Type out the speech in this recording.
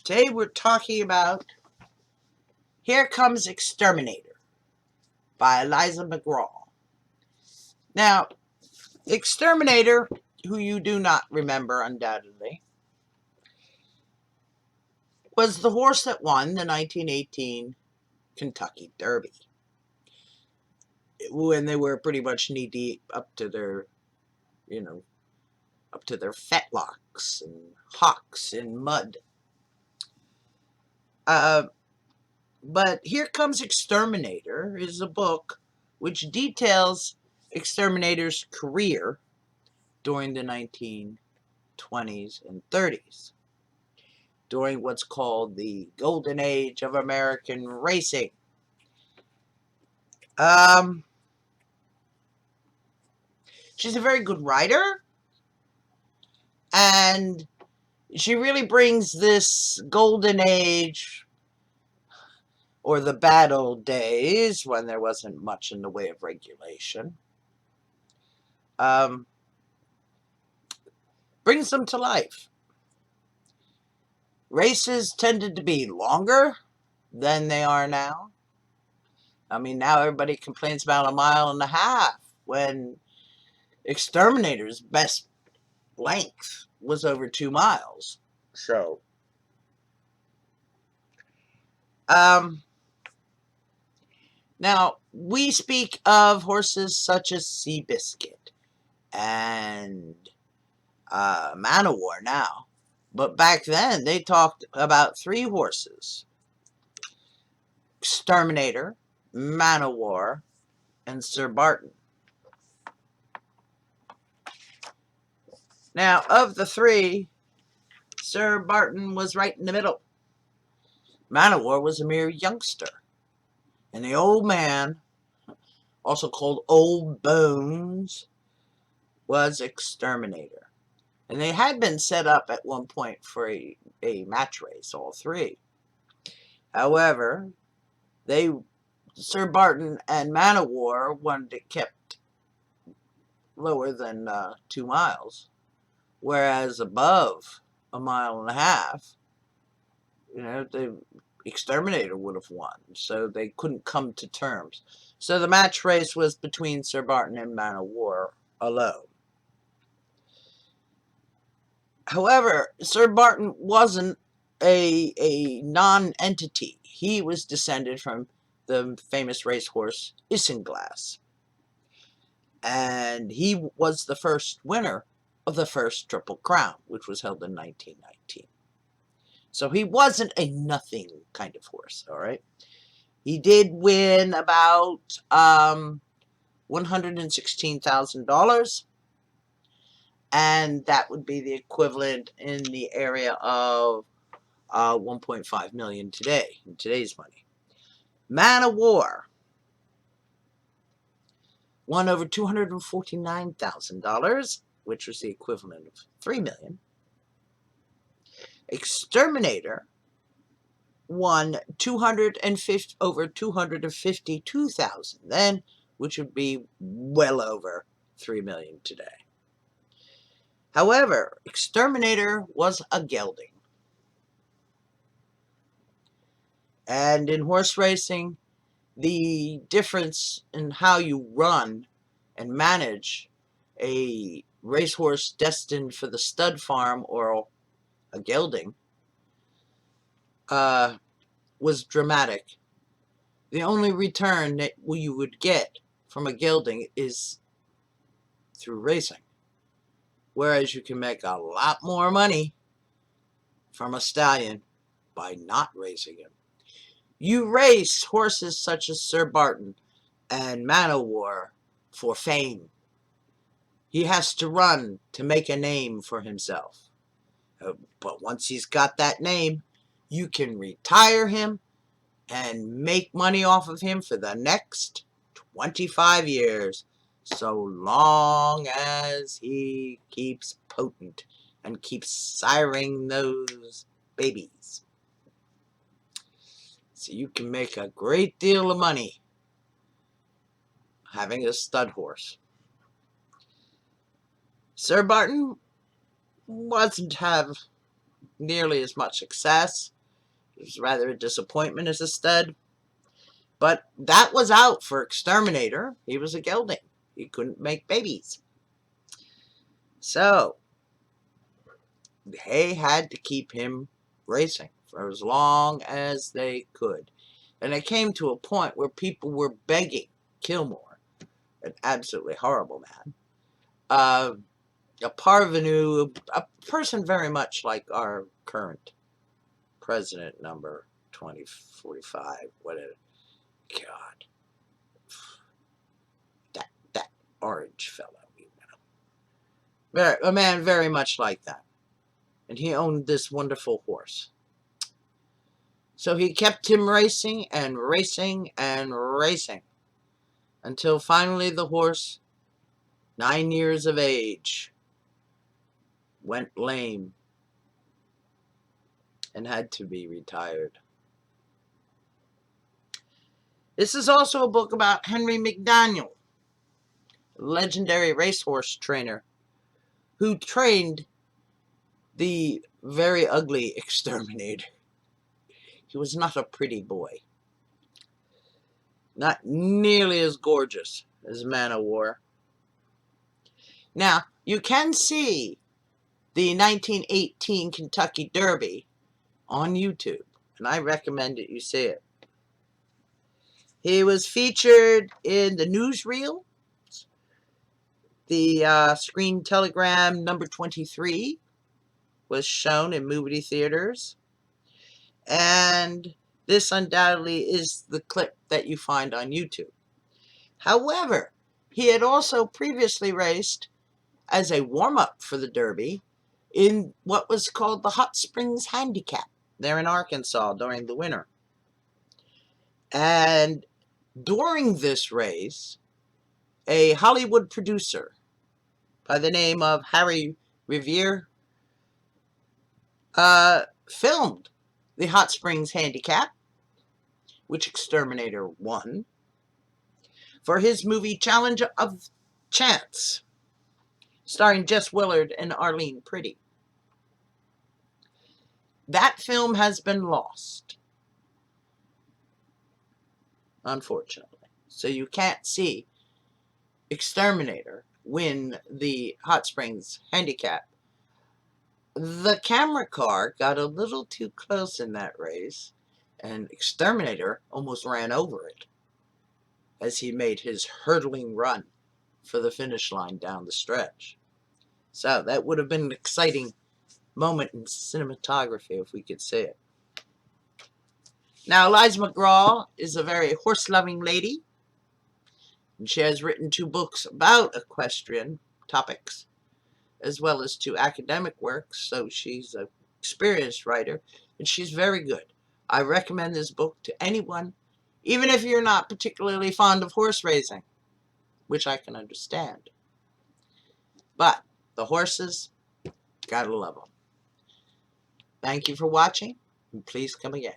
Today we're talking about Here Comes Exterminator by Eliza McGraw. Now, Exterminator, who you do not remember undoubtedly, was the horse that won the 1918 Kentucky Derby, when they were pretty much knee-deep up to their fetlocks and hocks in mud. But Here Comes Exterminator is a book which details Exterminator's career during the 1920s and 30s, during what's called the Golden Age of American racing. She's a very good writer, and she really brings this golden age, or the bad old days when there wasn't much in the way of regulation, brings them to life. Races tended to be longer than they are now. I mean, now everybody complains about 1.5 miles when Exterminator's best length was over 2 miles. So, now we speak of horses such as Seabiscuit and Man o' War now, but back then they talked about 3 horses: Exterminator, Man o' War, and Sir Barton. Now, of the 3, Sir Barton was right in the middle. Man o' War was a mere youngster, and the old man, also called Old Bones, was Exterminator. And they had been set up at one point for a match race, all 3. However, Sir Barton and Man o' War wanted it kept lower than 2 miles, whereas above 1.5 miles, the Exterminator would have won, so they couldn't come to terms. So the match race was between Sir Barton and Man o' War alone. However, Sir Barton wasn't a non-entity. He was descended from the famous racehorse Isinglass, and he was the first winner of the first Triple Crown, which was held in 1919. So he wasn't a nothing kind of horse, all right? He did win about $116,000, and that would be the equivalent in the area of 1.5 million today, in today's money. Man o' War won over $249,000, which was the equivalent of 3 million. Exterminator won over 252,000 then, which would be well over 3 million today. However, Exterminator was a gelding. And in horse racing, the difference in how you run and manage a racehorse destined for the stud farm or a gelding was dramatic. The only return that you would get from a gelding is through racing, whereas you can make a lot more money from a stallion by not racing him. You race horses such as Sir Barton and Man o' War for fame. He has to run to make a name for himself. But once he's got that name, you can retire him and make money off of him for the next 25 years, so long as he keeps potent and keeps siring those babies. So you can make a great deal of money having a stud horse. Sir Barton wasn't have nearly as much success. It was rather a disappointment as a stud. But that was out for Exterminator. He was a gelding. He couldn't make babies. So they had to keep him racing for as long as they could. And it came to a point where people were begging Kilmore, an absolutely horrible man, a parvenu, a person very much like our current president, number 2045, whatever. God, that orange fellow, a man very much like that. And he owned this wonderful horse. So he kept him racing and racing and racing until finally the horse, 9 years of age, went lame and had to be retired. This is also a book about Henry McDaniel, a legendary racehorse trainer who trained the very ugly Exterminator. He was not a pretty boy. Not nearly as gorgeous as Man o' War. Now, you can see the 1918 Kentucky Derby on YouTube, and I recommend that you see it. He was featured in the newsreel, the Screen Telegram number 23 was shown in movie theaters, and this undoubtedly is the clip that you find on YouTube. However, he had also previously raced as a warm-up for the Derby in what was called the Hot Springs Handicap there in Arkansas during the winter. And during this race, a Hollywood producer by the name of Harry Revere filmed the Hot Springs Handicap, which Exterminator won, for his movie Challenge of Chance, starring Jess Willard and Arlene Priddy. That film has been lost, unfortunately. So you can't see Exterminator win the Hot Springs Handicap. The camera car got a little too close in that race, and Exterminator almost ran over it as he made his hurtling run for the finish line down the stretch. So that would have been an exciting moment in cinematography if we could see it. Now, Eliza McGraw is a very horse-loving lady, and she has written 2 books about equestrian topics, as well as 2 academic works, so she's an experienced writer, and she's very good. I recommend this book to anyone, even if you're not particularly fond of horse racing, which I can understand. But the horses, gotta love them. Thank you for watching, and please come again.